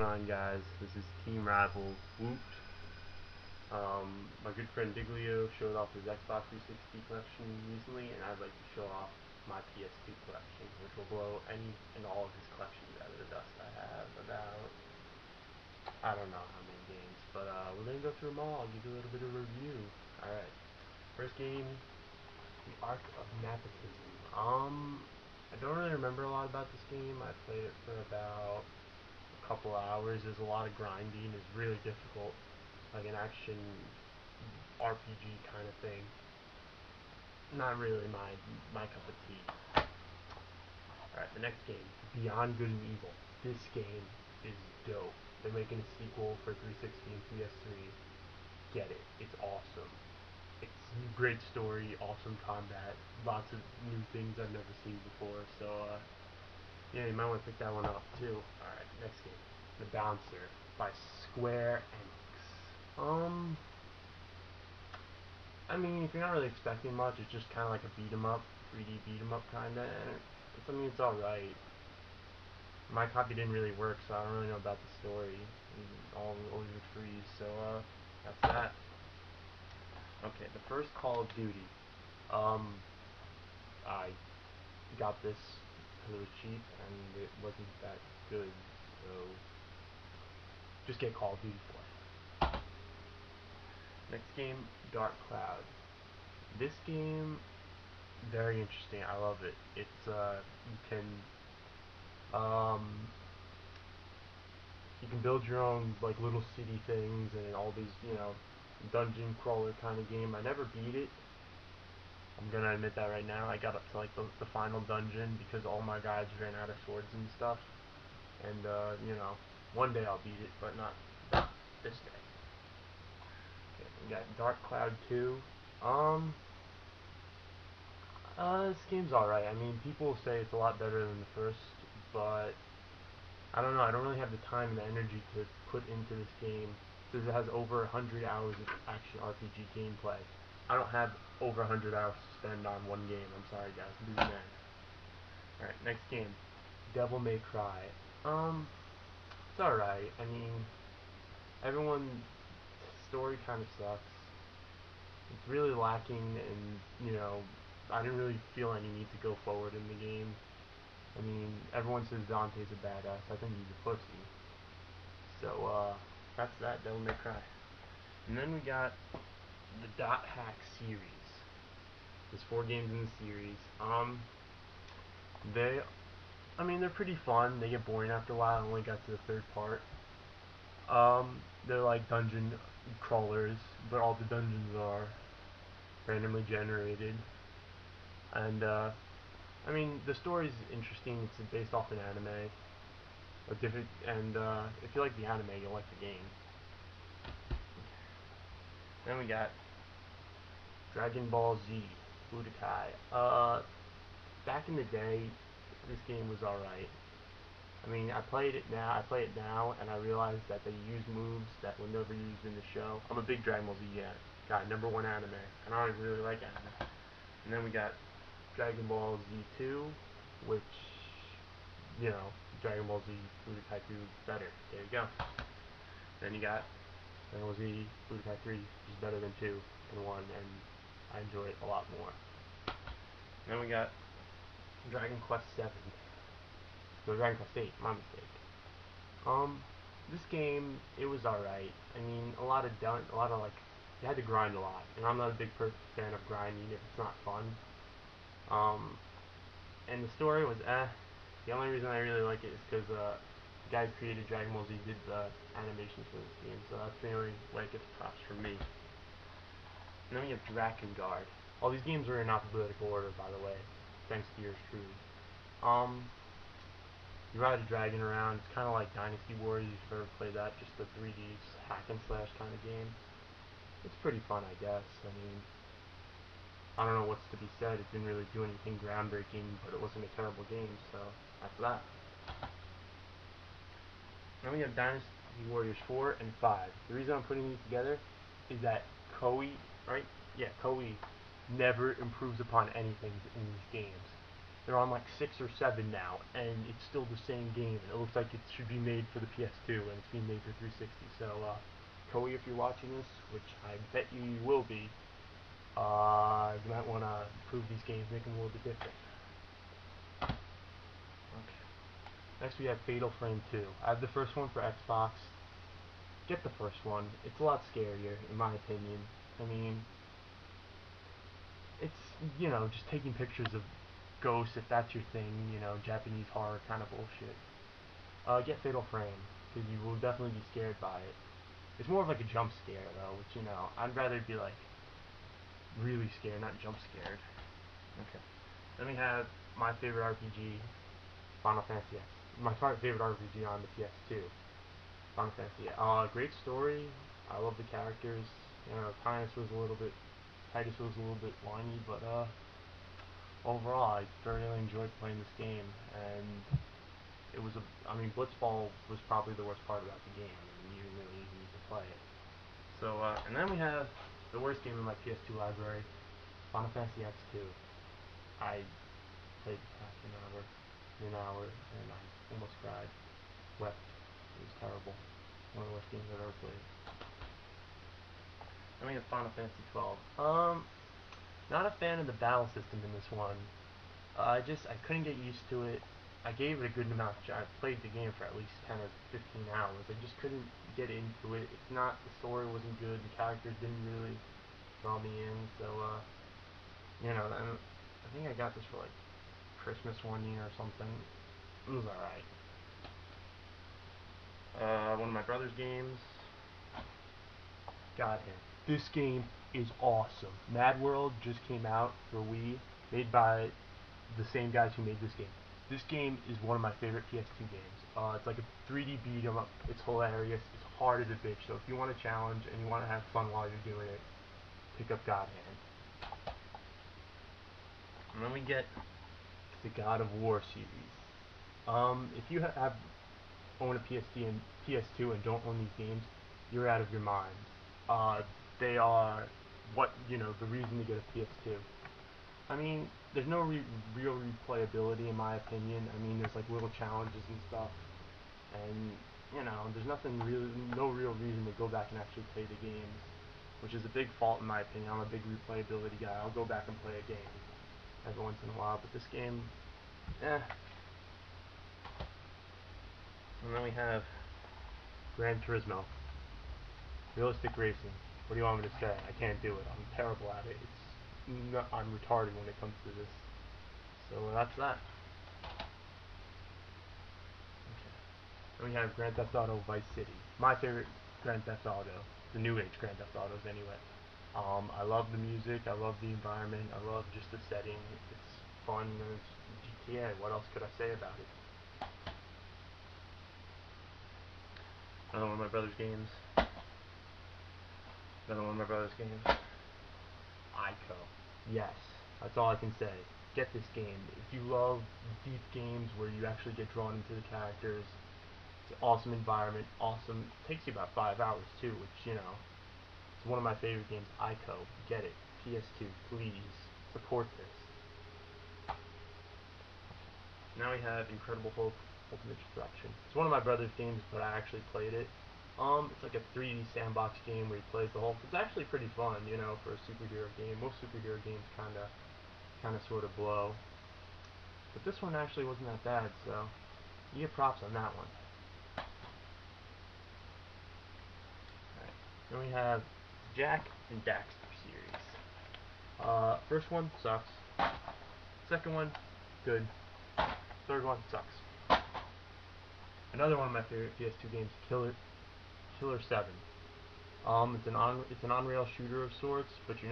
on, guys? This is Team Rivals Woot. My good friend Diglio showed off his Xbox 360 collection recently, and I'd like to show off my PS2 collection, which will blow any and all of his collections out of the dust. I have about, I don't know how many games, but we're going to go through them all. I'll give you a little bit of review. Alright, first game, The Arc of Nepotism. I don't really remember a lot about this game. I played it for about couple hours. There's a lot of grinding. It's really difficult, like an action RPG kind of thing. Not really my cup of tea. Alright, the next game, Beyond Good and Evil. This game is dope. They're making a sequel for 360 and PS3. Get it. It's awesome. It's a great story, awesome combat, lots of new things I've never seen before, so yeah, you might want to pick that one up too. Alright, next game. The Bouncer by Square Enix. I mean, if you're not really expecting much, it's just kind of like a beat 'em up, 3D beat 'em up kind of, and it's alright. My copy didn't really work, so I don't really know about the story. All the freeze, so that's that. Okay, the first Call of Duty. I got this because it was cheap and it wasn't that good, so just get Call of Duty for it. Next game, Dark Cloud. This game, very interesting. I love it. It's you can build your own like little city things and all these, dungeon crawler kind of game. I never beat it. I'm gonna admit that right now. I got up to like the final dungeon because all my guys ran out of swords and stuff. And one day I'll beat it, but not this day. Okay, we got Dark Cloud 2. This game's alright. I mean, people say it's a lot better than the first, but I don't know. I don't really have the time and the energy to put into this game because it has over 100 hours of action RPG gameplay. I don't have over 100 hours to spend on one game. I'm sorry, guys. I'm busy man. Alright, next game. Devil May Cry. It's alright. I mean, everyone's story kind of sucks. It's really lacking, and I didn't really feel any need to go forward in the game. I mean, everyone says Dante's a badass. I think he's a pussy. So that's that. Devil May Cry. And then we got the Dot Hack series. There's 4 games in the series. They're pretty fun. They get boring after a while. I only got to the 3rd part. They're like dungeon crawlers, but all the dungeons are randomly generated. And the story's interesting. It's based off an anime. If you like the anime, you'll like the game. Then we got Dragon Ball Z Budokai. Back in the day, this game was alright. I mean, I play it now, and I realized that they use moves that were never used in the show. I'm a big Dragon Ball Z guy, #1 anime, and I don't really like anime. And then we got Dragon Ball Z2, which, Dragon Ball Z Budokai 2 better. There you go. Then you got Dragon Ball Z Budokai 3, which is better than 2 and 1, and I enjoy it a lot more. Then we got Dragon Quest 7. No, Dragon Quest 8, my mistake. This game, it was alright. I mean, you had to grind a lot, and I'm not a big fan of grinding if it's not fun. And the story was The only reason I really like it is because the guy who created Dragon Ball Z did the animations for this game, so that's the only way it gets props from me. And then we have Drakengard. All these games are in alphabetical order, by the way, thanks to yours truly. You ride a dragon around. It's kind of like Dynasty Warriors, if you've ever played that, just the 3D hack and slash kind of game. It's pretty fun, I guess. I mean, I don't know what's to be said. It didn't really do anything groundbreaking, but it wasn't a terrible game, so that's that. Now we have Dynasty Warriors 4 and 5. The reason I'm putting these together is that Koei never improves upon anything in these games. they're on like 6 or 7 now, and it's still the same game. And it looks like it should be made for the PS2, and it's being made for 360. So, Koei, if you're watching this, which I bet you will be, you might want to improve these games, make them a little bit different. Okay. Next we have Fatal Frame 2. I have the first one for Xbox. Get the first one. It's a lot scarier, in my opinion. I mean, it's, you know, just taking pictures of ghosts, if that's your thing, you know, Japanese horror kind of bullshit. Get Fatal Frame, because you will definitely be scared by it. It's more of like a jump scare, though, which, you know, I'd rather be like really scared, not jump scared. Okay. Then we have my favorite RPG, Final Fantasy X. My favorite RPG on the PS2, Final Fantasy. Great story. I love the characters. You know, Titus was a little bit whiny, but overall, I thoroughly enjoyed playing this game, and it was I mean, Blitzball was probably the worst part about the game. I mean, you didn't really need to play it. So, and then we have the worst game in my PS2 library, Final Fantasy X2. I played half an hour, and I almost cried, wept. It was terrible. One of the worst games I've ever played. Then we have Final Fantasy 12. Not a fan of the battle system in this one. I couldn't get used to it. I gave it a good amount. I played the game for at least 10 or 15 hours. I just couldn't get into it. It's not, the story wasn't good. The characters didn't really draw me in. So, you know, and I think I got this for like Christmas one year or something. It was alright. One of my brother's games. God damn. This game is awesome. Mad World just came out for Wii, made by the same guys who made this game. This game is one of my favorite PS2 games. It's like a 3D beat 'em up. It's hilarious. It's hard as a bitch. So if you want a challenge and you want to have fun while you're doing it, pick up God Hand. And then we get the God of War series. If you own a PS2 and don't own these games, you're out of your mind. They are the reason to get a PS2. I mean, there's no real replayability in my opinion. I mean, there's like little challenges and stuff, and you know, there's no real reason to go back and actually play the games, which is a big fault in my opinion. I'm a big replayability guy. I'll go back and play a game every once in a while, but this game, eh. And then we have Gran Turismo, realistic racing. What do you want me to say? I can't do it. I'm terrible at it. I'm retarded when it comes to this. So that's that. Okay. Then we have Grand Theft Auto Vice City. My favorite Grand Theft Auto. The new age Grand Theft Autos anyway. I love the music. I love the environment. I love just the setting. It's fun. It's GTA. What else could I say about it? Another one of my brother's games. Ico. Yes, that's all I can say. Get this game. If you love deep games where you actually get drawn into the characters, it's an awesome environment, awesome. It takes you about 5 hours too, which, you know, it's one of my favorite games. Ico. Get it. PS2, please. Support this. Now we have Incredible Hulk Ultimate Destruction. It's one of my brother's games, but I actually played it. It's like a 3D sandbox game where he plays the Hulk. It's actually pretty fun, you know, for a superhero game. Most superhero games kind of sort of blow. But this one actually wasn't that bad, so you get props on that one. Alright, then we have Jack and Daxter series. First one sucks. Second one, good. Third one sucks. Another one of my favorite PS2 games, Killer 7. It's an on-rail shooter of sorts, but you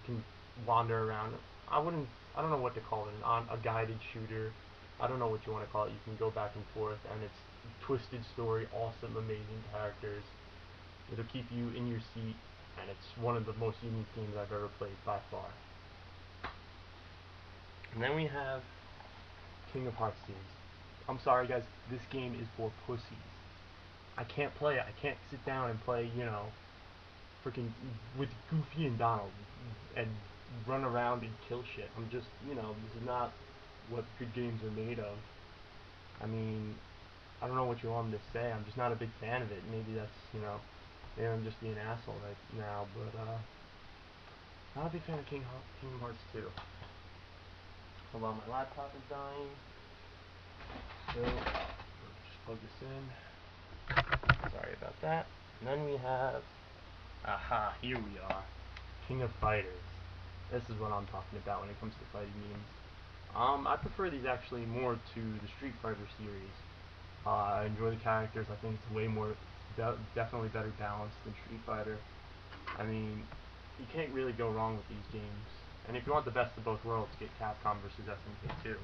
can wander around. I don't know what to call it, a guided shooter. I don't know what you want to call it. You can go back and forth, and it's twisted story, awesome, amazing characters. It'll keep you in your seat, and it's one of the most unique games I've ever played by far. And then we have King of Hearts series. I'm sorry guys, this game is for pussies. I can't play it. I can't sit down and play, you know, freaking with Goofy and Donald and run around and kill shit. I'm just, you know, this is not what good games are made of. I mean, I don't know what you want me to say. I'm just not a big fan of it. Maybe that's, maybe I'm just being an asshole right now, but not a big fan of Kingdom Hearts 2. Hold on, my laptop is dying. So, just plug this in. Sorry about that. And then we have, here we are. King of Fighters. This is what I'm talking about when it comes to fighting games. I prefer these actually more to the Street Fighter series. I enjoy the characters. I think it's way more, definitely better balanced than Street Fighter. I mean, you can't really go wrong with these games. And if you want the best of both worlds, get Capcom versus SNK 2.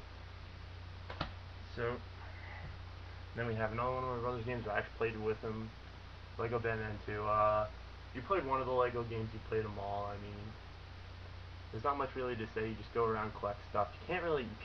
So, then we have another one of my brother's games. I actually played with him. Lego Batman 2. You played one of the Lego games, you played them all. I mean, there's not much really to say. You just go around, collect stuff. You can't really, you can